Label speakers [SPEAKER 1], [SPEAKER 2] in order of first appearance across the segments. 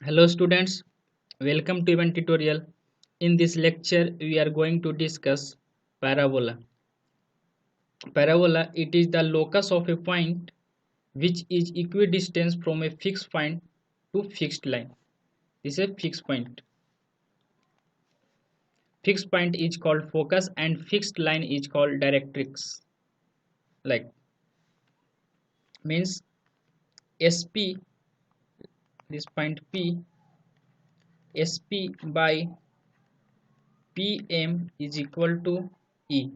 [SPEAKER 1] Hello students, welcome to event tutorial. In this lecture, we are going to discuss parabola. Parabola, it is the locus of a point which is equidistant from a fixed point to fixed line. This is a fixed point. Fixed point is called focus and fixed line is called directrix. Like means SP, this point P, SP by PM is equal to E.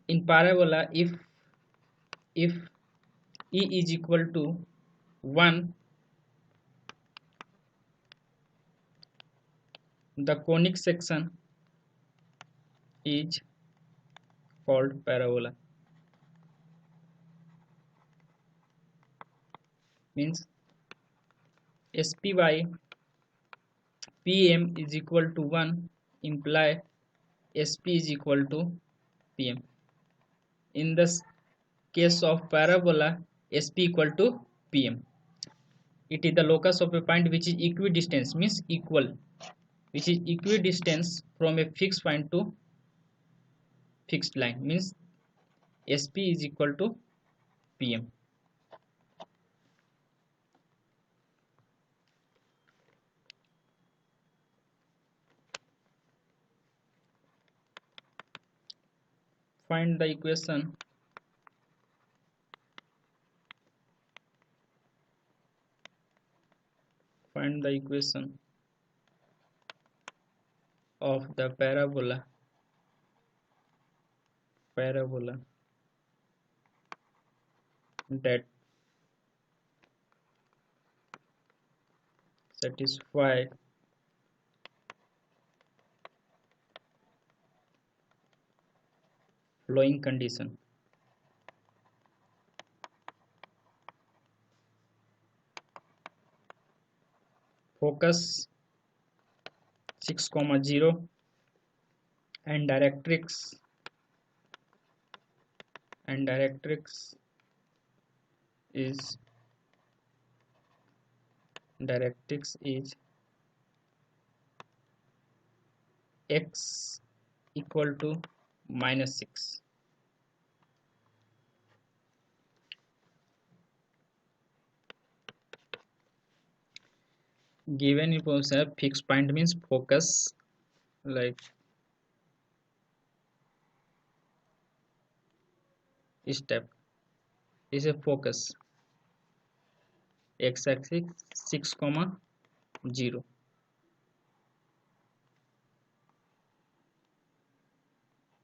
[SPEAKER 1] In parabola, if E is equal to 1, the conic section is called parabola. Means SP by PM is equal to 1 imply SP is equal to PM. In this case of parabola, SP equal to PM. It is the locus of a point which is equidistant, means equal, which is equidistant from a fixed point to fixed line, means SP is equal to PM. Find the equation of the parabola that satisfy flowing condition. Focus 6,0 and directrix is x equal to -6. Given if we have fixed point means focus, like step is a focus, x-axis 6,0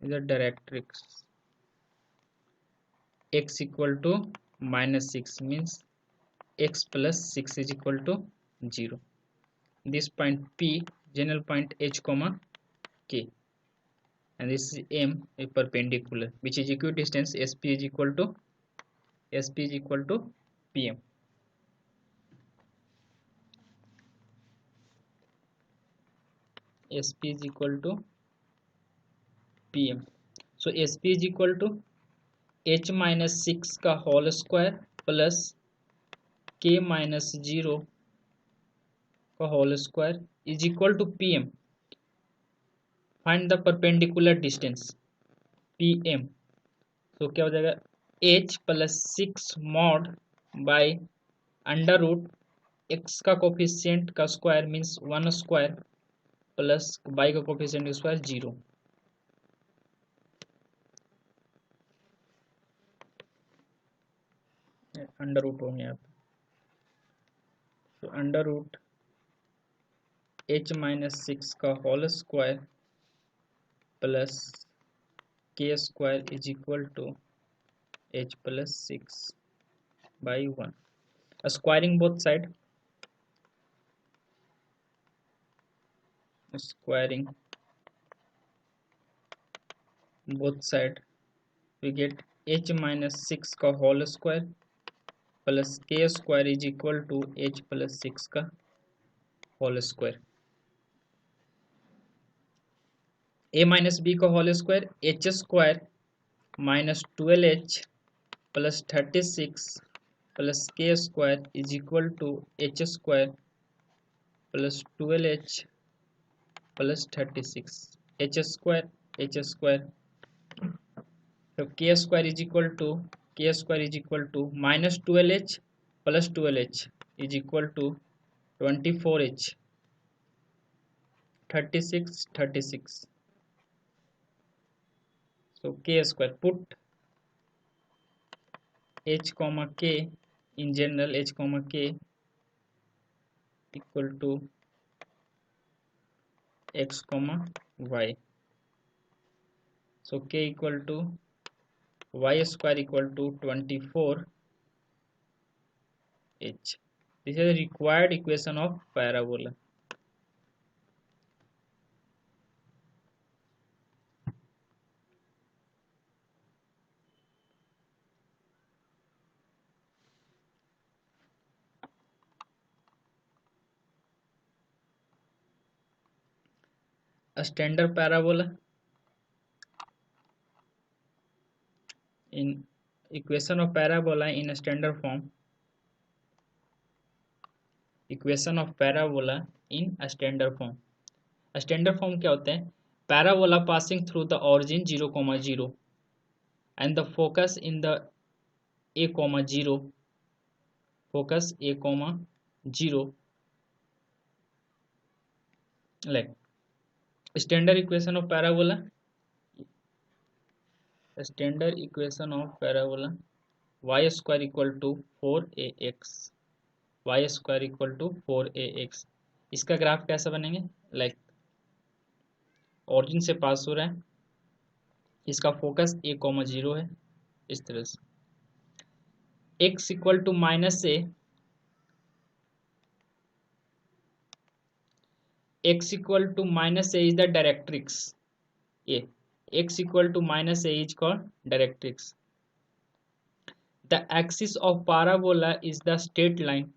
[SPEAKER 1] is the directrix. X equal to -6 means x plus 6 is equal to 0. This point P, general point H comma K, and this is M, a perpendicular, which is equidistant. SP is equal to PM. SP is equal to PM. So SP is equal to H minus 6 का whole square plus K minus 0 का whole square is equal to PM. Find the perpendicular distance PM. So क्या हो जाएगा H plus 6 mod by under root x का coefficient का square means 1 square plus y का coefficient का square 0. Under root होंगे यहाँ पे. तो अंडर रूट h माइनस 6 का whole square plus k square is equal to h plus 6 by 1. Squaring both side, we get h minus 6 का whole square plus k square is equal to h plus 6 का whole square. a minus b का whole square h square minus 12h plus 36 plus K square is equal to H square plus 12h plus 36 H square तो K square is equal to minus 12h plus 12h is equal to 24h 36 so k square put h comma k in general h comma k equal to x comma y so k equal to y square equal to 24h. This is the required equation of parabola. A standard parabola in equation of parabola in a standard form. Equation of parabola in a standard form. A standard form क्या होता है? Parabola passing through the origin 0,0 and the focus in the a, 0 focus a, 0 like standard equation of parabola y square equal to 4ax y square equal to 4ax. इसका graph कैसा बनेंगे like origin से पास हो रहा है, इसका focus a, 0 है इस तरह से x equal to minus a x equal to minus a is the directrix. A x equal to minus a is called directrix. The axis of parabola is the straight line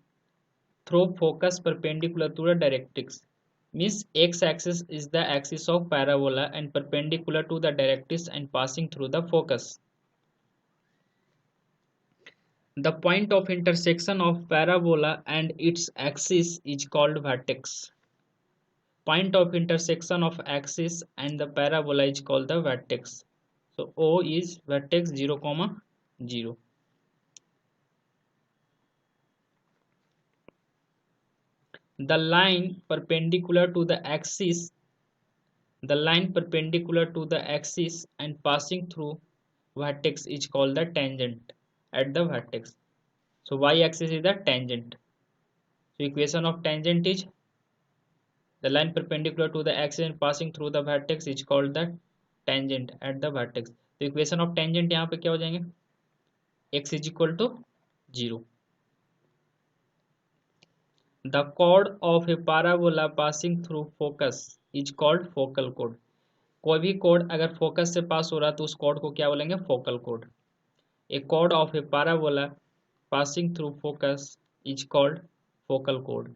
[SPEAKER 1] through focus perpendicular to the directrix. Means x axis is the axis of parabola and perpendicular to the directrix and passing through the focus. The point of intersection of parabola and its axis is called vertex. Point of intersection of axis and the parabola is called the vertex. So O is vertex 0, 0. The line perpendicular to the axis and passing through vertex is called the tangent at the vertex. So y axis is the tangent. So equation of tangent is the line perpendicular to the axis and passing through the vertex is called the tangent at the vertex. तो equation of tangent यहाँ पे क्या हो जाएंगे x is equal to 0. The chord of a parabola passing through focus is called focal chord. कोई भी chord अगर focus से पास हो रहा है तो उस chord को क्या बोलेंगे focal chord. A chord of a parabola passing through focus is called focal chord.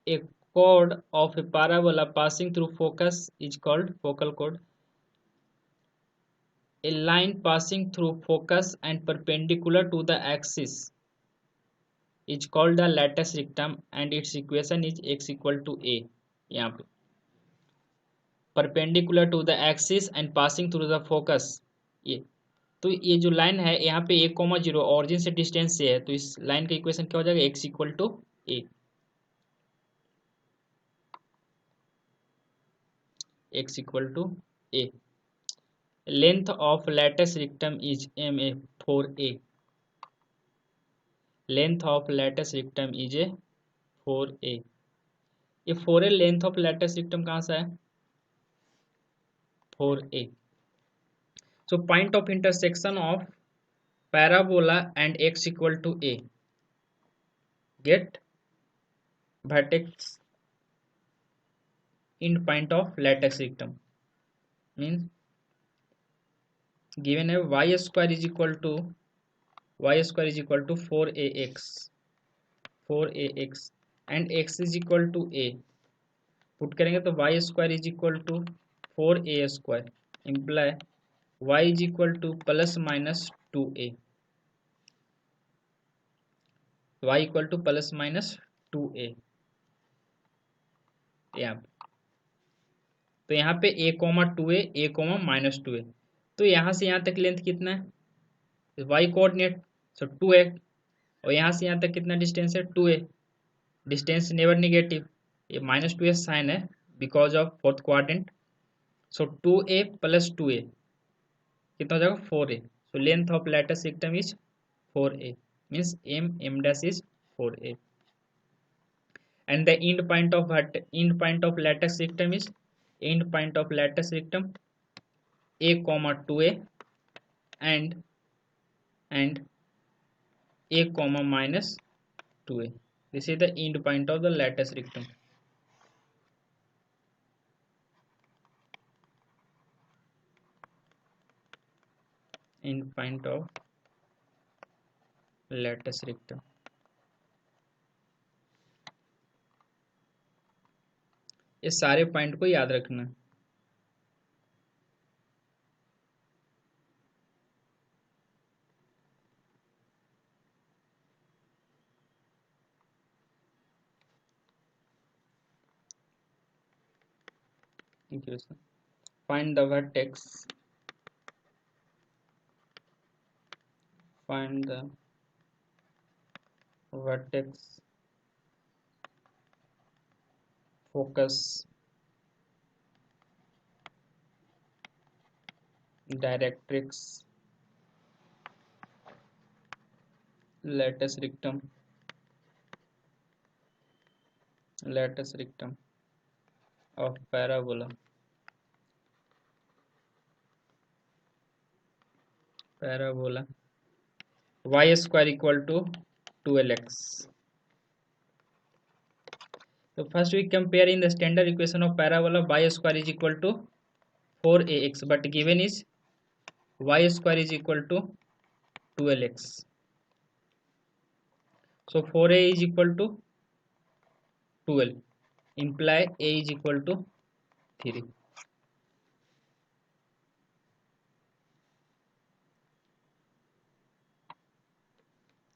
[SPEAKER 1] A chord of a parabola passing through focus is called focal chord. A line passing through focus and perpendicular to the axis is called the lattice rectum and its equation is x equal to a. यहाँ पे perpendicular to the axis and passing through the focus ये तो ये जो line है यहाँ पे 1,0 origin से डिस्टेंस से है तो इस लाइन का इक्वेशन क्या हो जाएगा x equal to a. x equal to a. Length of lattice rectum is ma 4a. Length of lattice rectum is a 4a. ये 4a length of lattice rectum कहाँ से है 4a. So point of intersection of parabola and x equal to a. Get vertex in point of lattice rectum. Means given a y square is equal to 4ax and x is equal to a. Put करेंगे तो y square is equal to 4a square imply y is equal to plus minus 2a, y equal to plus minus 2a। यहाँ तो यहाँ पे a comma 2a, a comma minus 2a, तो यहाँ से यहाँ तक लेंथ कितना है, y कोऑर्डिनेट, सो 2a, और यहाँ से यहाँ तक कितना डिस्टेंस है, 2a, डिस्टेंस नेवर निगेटिव, ये माइनस 2a साइन है because of fourth quadrant, so 2a plus 2a कितना हो जाएगा, 4a, so length of lattice system is 4a, means m dash is 4a, and the end point of lattice system is end point of lattice system a comma 2a and a comma minus 2a. This is the end point of the lattice system. End point of lattice system. ये सारे point को याद रखना। Find the vertex. Find the vertex, focus, directrix, lattice rectum of parabola y square equal to 2lx. So first we compare in the standard equation of parabola y square is equal to 4ax, but given is y square is equal to 12x. So 4a is equal to 12, imply a is equal to 3.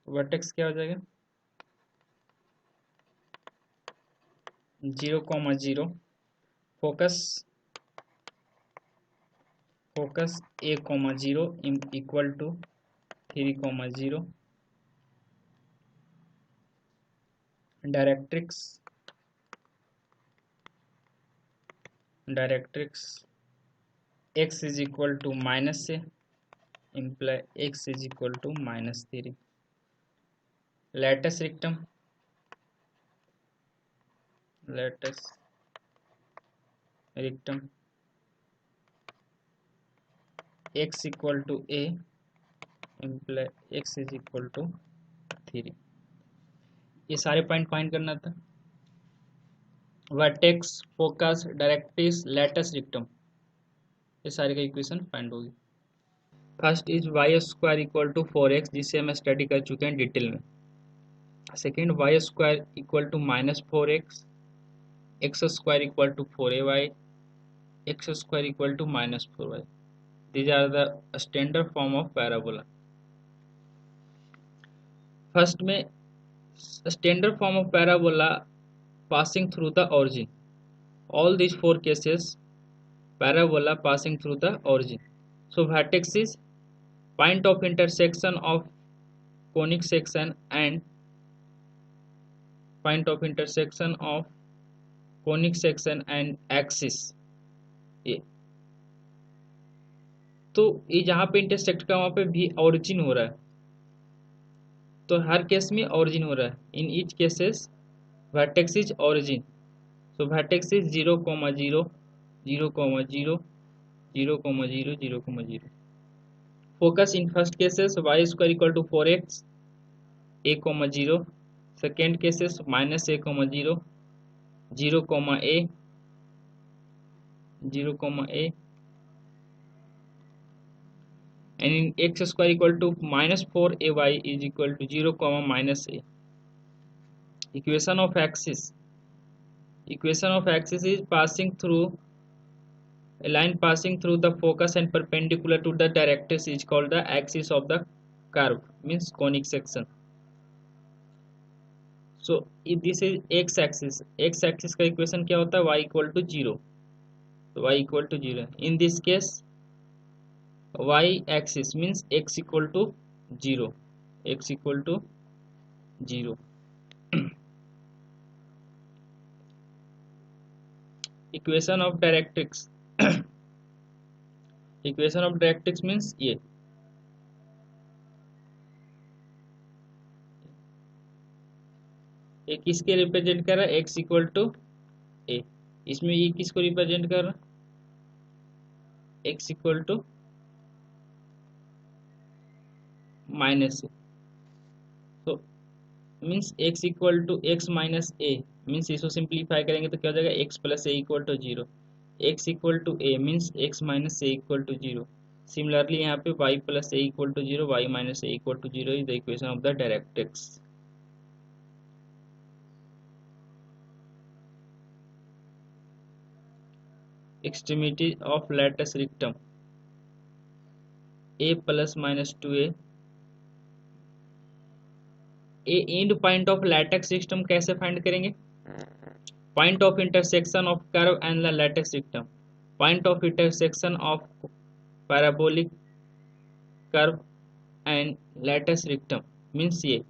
[SPEAKER 1] Vertex क्या हो जाएगा, 0,0, focus a, 0 equal to 3,0, directrix x is equal to minus a, imply x is equal to minus 3. lattice rectum x equal to a, imply x is equal to 3. ये सारे point find करना था, vertex, focus, directrix, lattice rectum, ये सारे का equation find होगी। First is y square equal to 4x, जिसे हम स्टडी कर चुके हैं डिटेल में। Second y square equal to minus 4x, x square equal to 4ay, x square equal to minus 4y. These are the standard form of parabola. First में standard form of parabola passing through the origin. All these four cases parabola passing through the origin. So vertex is point of intersection of conic section and point of intersection of conic section and axis. ये तो ये जहाँ पे intersect का वहाँ पे भी origin हो रहा है, तो हर केस में ऑरिजिन हो रहा है, in each cases vertex is origin. So vertex is 0,0, 0,0, 0,0, 0,0. Focus in first cases y square equal to 4x, a, 0. Second cases minus a, 0, 0,a, 0,a, and in x square equal to minus 4ay is equal to 0, minus a. Equation of axis is passing through A line passing through the focus and perpendicular to the directrix is called the axis of the curve, means conic section. So if this is x axis, x axis का इक्वेशन क्या होता है, y equal to zero. तो y equal to zero. In this case y axis means x equal to 0, x equal to 0. Equation of directrix. Equation of directrix means ये किसके represent कर रहा है, x इक्वल टू ए. इसमें ये किसको represent कर रहा है, x equal to minus a. तो means x equal to x minus a, means इसको सिंप्लीफाई करेंगे तो क्या हो जाएगा, x plus a equal to 0. x equal to a means x minus a equal to 0. Similarly यहाँ पे y plus a equal to 0, y minus a equal to 0 is the equation of the directrix. Extremity of lattice rectum a plus minus 2a. A end point of latus system कैसे find करेंगे, point of intersection of curve and the latus system. Point of intersection of parabolic curve and latus rectum means ये.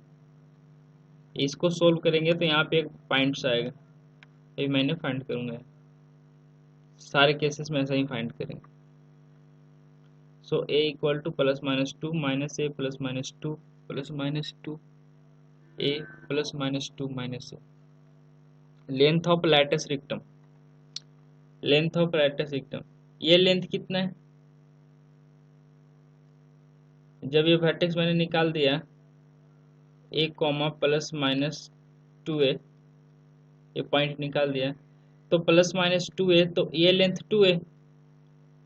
[SPEAKER 1] इसको solve करेंगे तो यहाँ पे एक points आएगा, ये मैंने फाइंड करूंगा. सारे केसेस में ऐसा ही फाइंड करेंगे. So A equal to plus minus 2 minus A plus minus 2 plus minus 2 A plus minus 2 minus A. Length of latus rectum, length of latus rectum, ये लेंथ कितना है, जब ये वर्टेक्स मैंने निकाल दिया ए कॉमा प्लस माइनस 2a, ये point निकाल दिया तो प्लस माइनस 2a, तो ये लेंथ 2a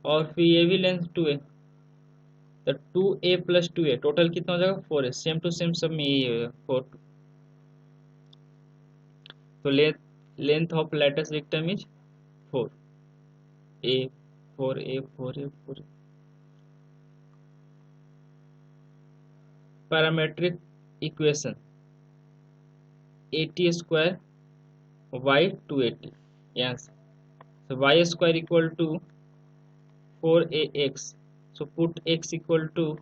[SPEAKER 1] और फिर ये भी लेंथ 2a, तो 2a प्लस 2a टोटल कितना हो जाएगा 4a. सेम टू सेम सब में यही होगा 4. तो length of latus rectum is 4a 4a 4a 4a. Parametric equation AT square y 280, यहाँ से so y square equal to 4ax, so put x equal to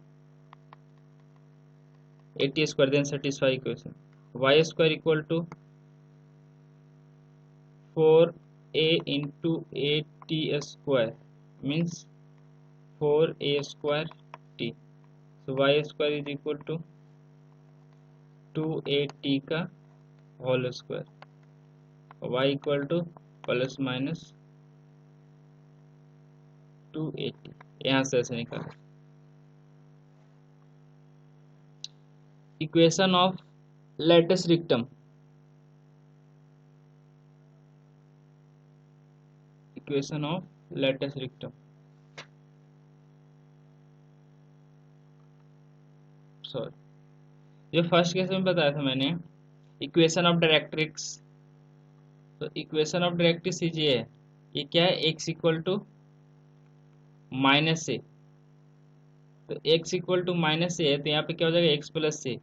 [SPEAKER 1] 80 square, then satisfy equation. Y square equal to 4a into 80 square means 4a square t, so y square is equal to 2at का whole square, y equal to plus minus 280. यहाँ से ऐसे निकालें. Equation of latus rectum, equation of latus rectum, sorry जो first case में बताया था मैंने, इक्वेशन ऑफ डायरेक्ट्रिक्स. तो इक्वेशन ऑफ डायरेक्ट्रिक्स ये है, ये क्या है, x equal to minus a. तो x equal to minus a है तो यहाँ पे क्या हो जाएगा x plus a.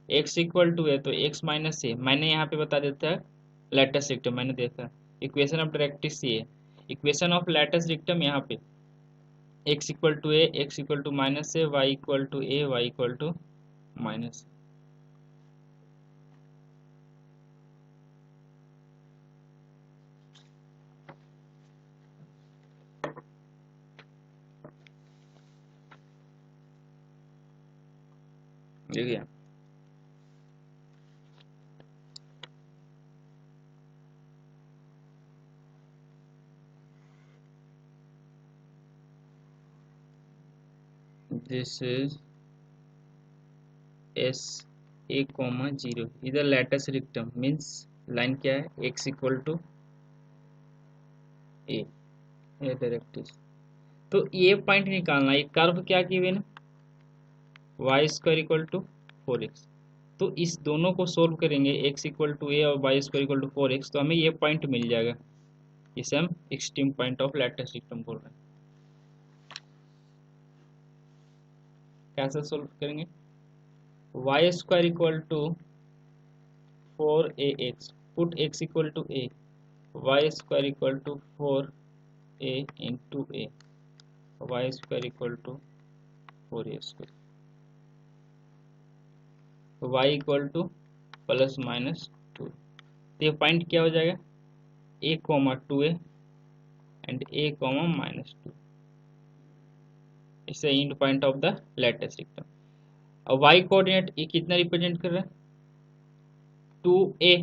[SPEAKER 1] x equal to है तो x माइनस ए, मैंने यहाँ पे बता देता है लैटिस रिक्टम मैंने देखा. इक्वेशन ऑफ डायरेक्ट्रिक्स ये है. इक्वेशन ऑफ लैटिस रिक्टम यहाँ पे x equal to a, x equal to minus a, y equal to a, y equal to minus. देखिए this is S a comma 0, इधर लैटिस रिक्टम मीन्स लाइन क्या है, x equal to a directrix. तो ये point निकालना, ये curve क्या की हुई ना, y square equal to 4x. तो इस दोनों को सोल्व करेंगे, x इक्वल टू ए और y square equal to 4x, तो हमें ये पॉइंट मिल जाएगा. इसे हम extreme point of latus rectum बोल रहे हैं. कैसे सोल्व करेंगे? Y square equal to 4ax, put x equal to a, y square equal to 4a into a, y square equal to 4a square, y equal to plus minus 2। तो ये पॉइंट क्या हो जाएगा? a comma 2a and a comma minus 2, इसे end point of the latus rectum. अब y coordinate ये कितना रिप्रेजेंट कर रहा है? 2a,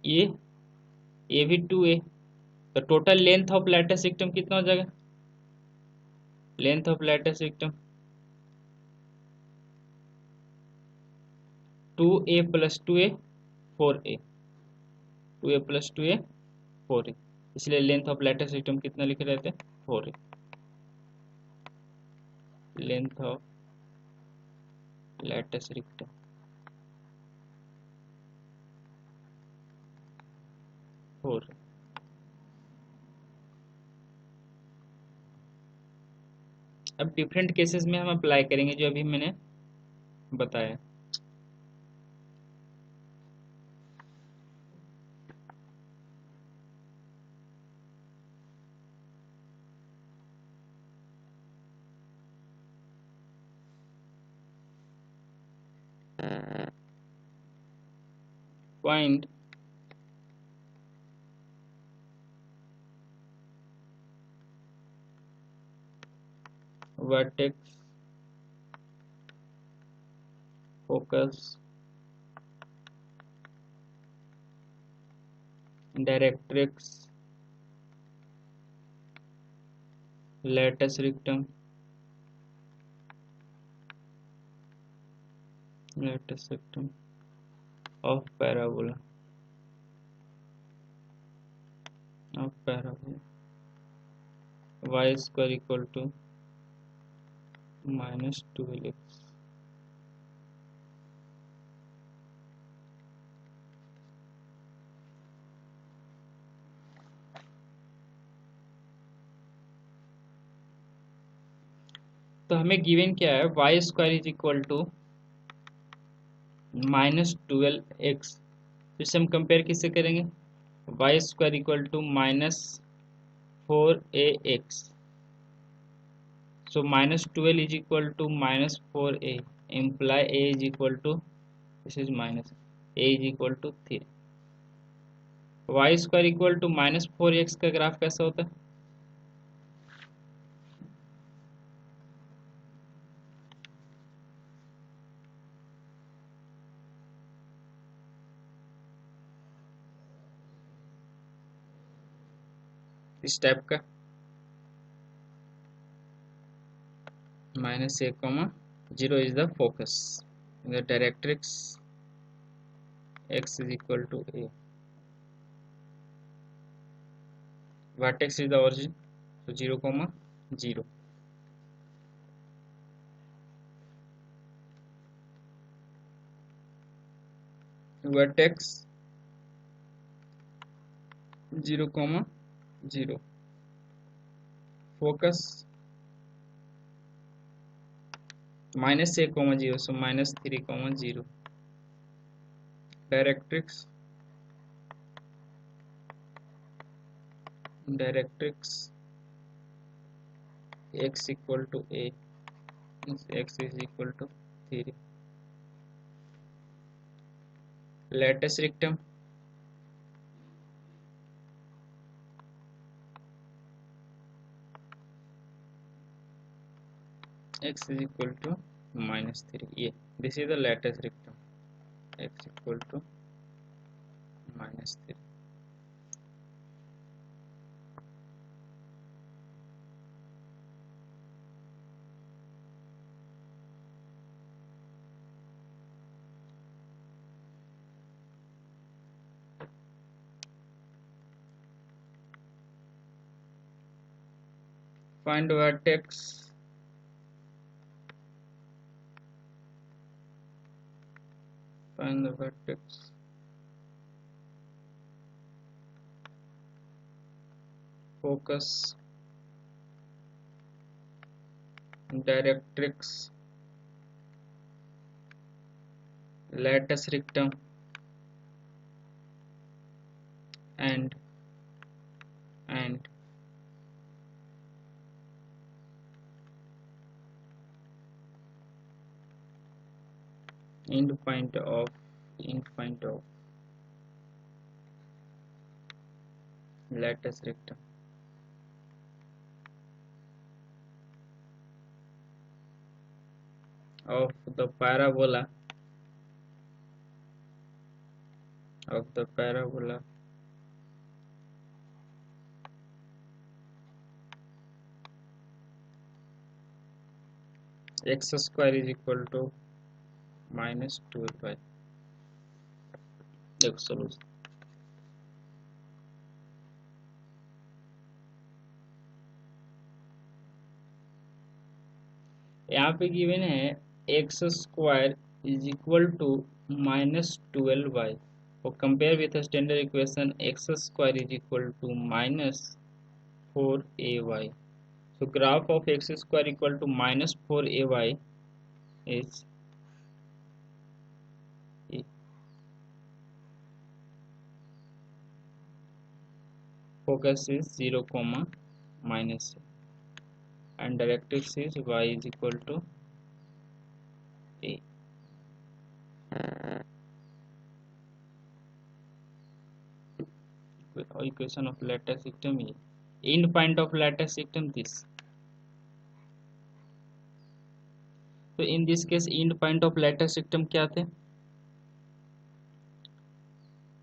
[SPEAKER 1] ये भी 2a, तो total length of lattice rectum कितना हो जाएगा? Length of lattice rectum 2a plus 2a 4a, 2a plus 2a 4a, इसलिए लेंथ ऑफ लैटिस रेक्टम कितना लिखे रहते हैं? 4a। Length of lattice rectum 4a। अब डिफरेंट केसेस में हम अप्लाई करेंगे जो अभी मैंने बताया। Find vertex, focus, directrix, latus rectum, of parabola, y square equal to minus 12x। तो हमें गिवन क्या है? Y square is equal to minus 12x, तो इसे हम कंपेयर किससे करेंगे? Y square equal to minus 4ax, so minus 12 is equal to minus 4a, imply a is equal to, this is minus, a is equal to 3। y square equal to minus 4x का graph कैसा होता है? इस type का, minus a comma 0 is the focus, the directrix x is equal to a, vertex is the origin, so 0 comma 0, vertex 0 comma 0, focus minus a comma 0, so minus 3 comma 0, directrix x equal to a, x is equal to 3, latus rectum x is equal to minus 3, yeah, this is the latus rectum, x equal to minus 3। Find vertex, find the vertex, focus, directrix latus rectum and end point of latus rectum of the parabola x square is equal to minus 2y. देखो solution यहाँ पे given है x square is equal to minus 12y और compare with standard equation x square is equal to minus 4ay. So graph of x square equal to minus 4ay is focus is 0 comma minus and directrix is y is equal to a. Equation of lattice system is end point of lattice system this. So in this case end point of lattice system क्या थे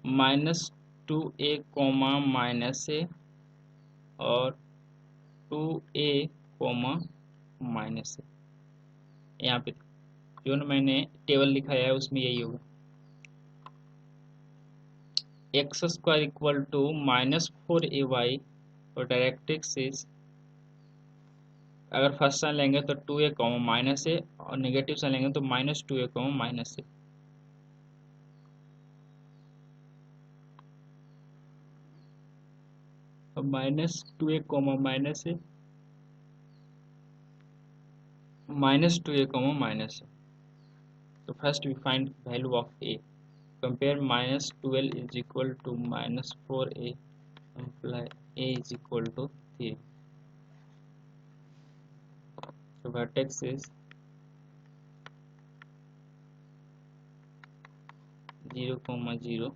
[SPEAKER 1] -2a comma -a और 2a comma -a. यहाँ पे जो ना मैंने table लिखाया है उसमें यही होगा x square equal to -4ay और डायरेक्ट्रिक्स इज अगर फर्स्ट साइन लेंगे तो 2a कॉमा -a और नेगेटिव साइन लेंगे तो -2a comma -a. -2a comma -a -2a comma -a. So first we find value of a. Compare -12 is equal to -4a imply a is equal to 3. So vertex is 0, 0.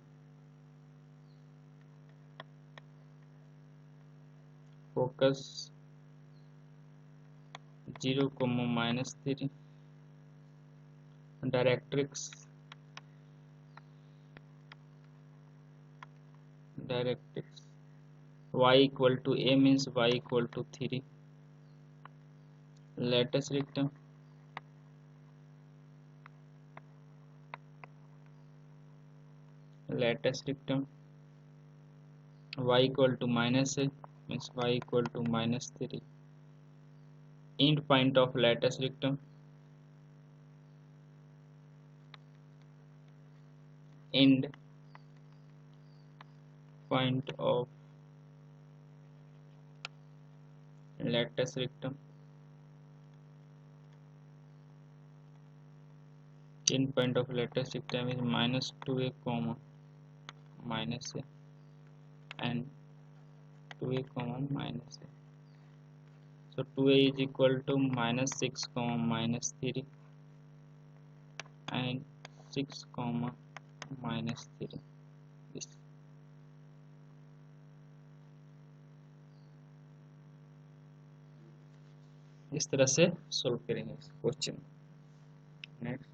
[SPEAKER 1] Focus 0, -3. Directrix y equal to a means y equal to 3. Lattice rectum y equal to -a means y equal to -3. End point of lattice rectum end point of lattice rectum end point of lattice rectum is -2a comma -a and 2a comma -a. So 2a is equal to -6 comma -3 and 6 comma -3. इस तरह से solve करेंगे इस question. Next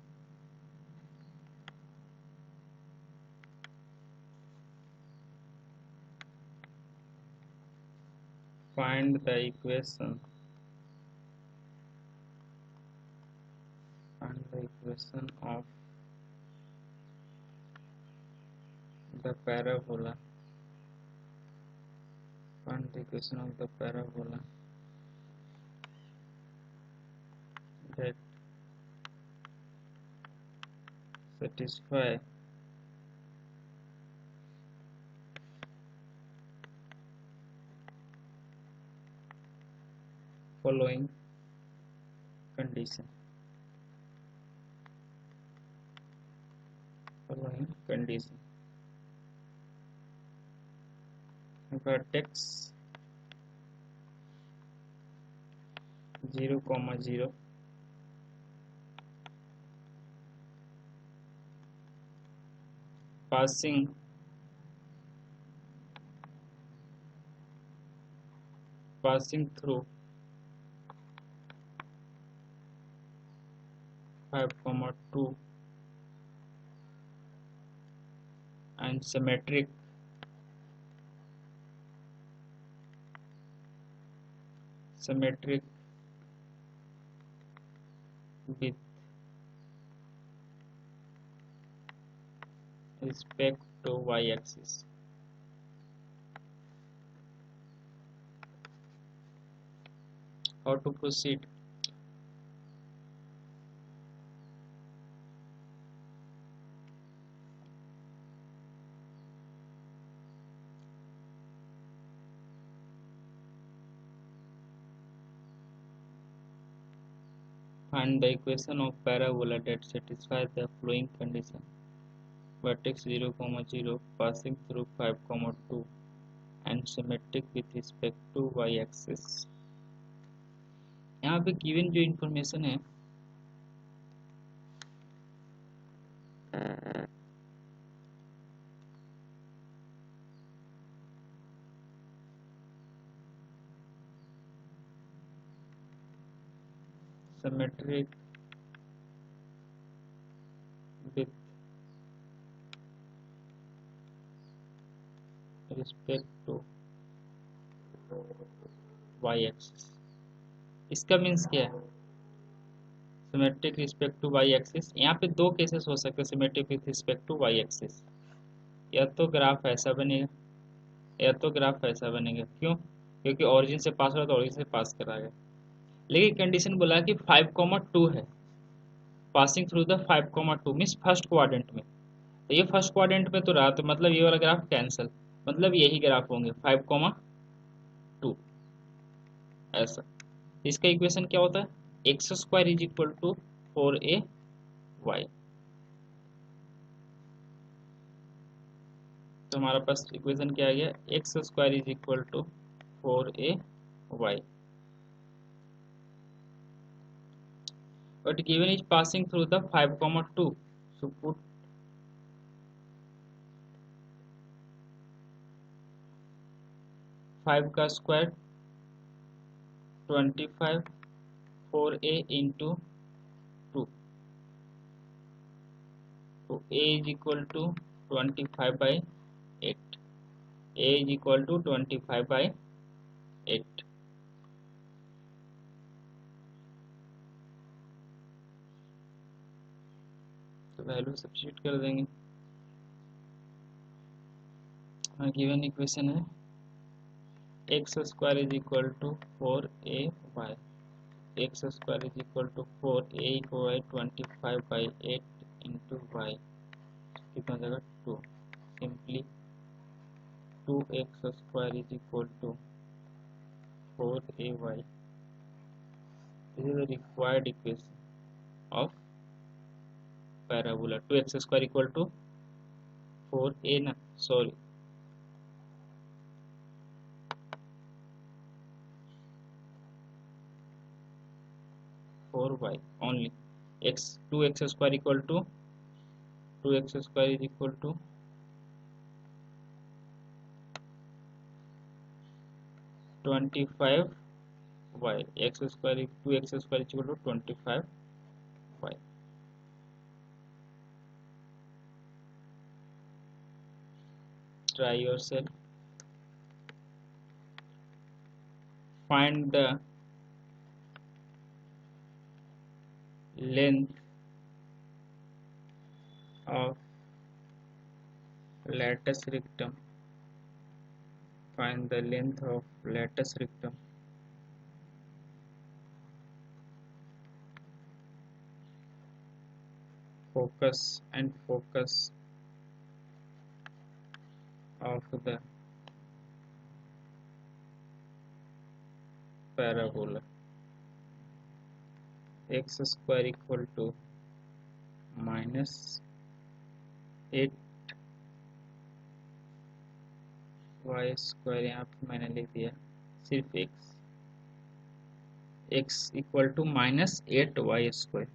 [SPEAKER 1] find the equation of the parabola. Find the equation of the parabola that satisfy following condition. following condition. Vertex 0, 0, passing through 5, 2 and symmetric with respect to y-axis. How to proceed? Find the equation of parabola that satisfies the following condition. Vertex 0, 0 passing through 5, 2 and symmetric with respect to y-axis. यहाँ पे given जो information है symmetric with respect to y-axis. इसका means क्या है? Symmetric respect to y axis. यहाँ पे दो केसेस हो सकते हैं symmetric with respect to y axis. या तो ग्राफ ऐसा बनेगा या तो ग्राफ ऐसा बनेगा. क्यों? क्योंकि ओरिजिन से पास हो रहा है तो ओरिजिन से पास कराएगा. लेकिन कंडीशन बोला कि 5,2 है, passing through the 5,2 means first quadrant में. तो ये फर्स्ट क्वाड्रेंट में तो रहा, तो मतलब ये वाला ग्राफ कैंसिल, मतलब यही ग्राफ होंगे 5,2 ऐसा. इसका इक्वेशन क्या होता है? X square is equal to 4ay. तो हमारा पास इक्वेशन क्या आ गया? X square is equal to 4ay. But given is passing through the 5,2, so put 5 का स्क्वायर 25, 4a into 2, तो a is equal to 25/8. a is equal to 25/8. तो value substitute कर देंगे. गिवन इक्वेशन है x square is equal to 4ay. X square is equal to 4a equal 25/8 into y. कितना हो जाएगा? 2. Simply 2x square is equal to 4ay. This is the required equation of parabola. 2x square equal to 4a na, sorry, 4y only. 2x square equal to 2x square is equal to 25y. x square is 2x square is equal to 25y. Try yourself. Find the length of lattice rectum. Find the length of lattice rectum. Focus and focus of the parabola. X square equal to minus 8y² यहाँ पे मैंने लिख दिया, सिर्फ x equal to -8y²।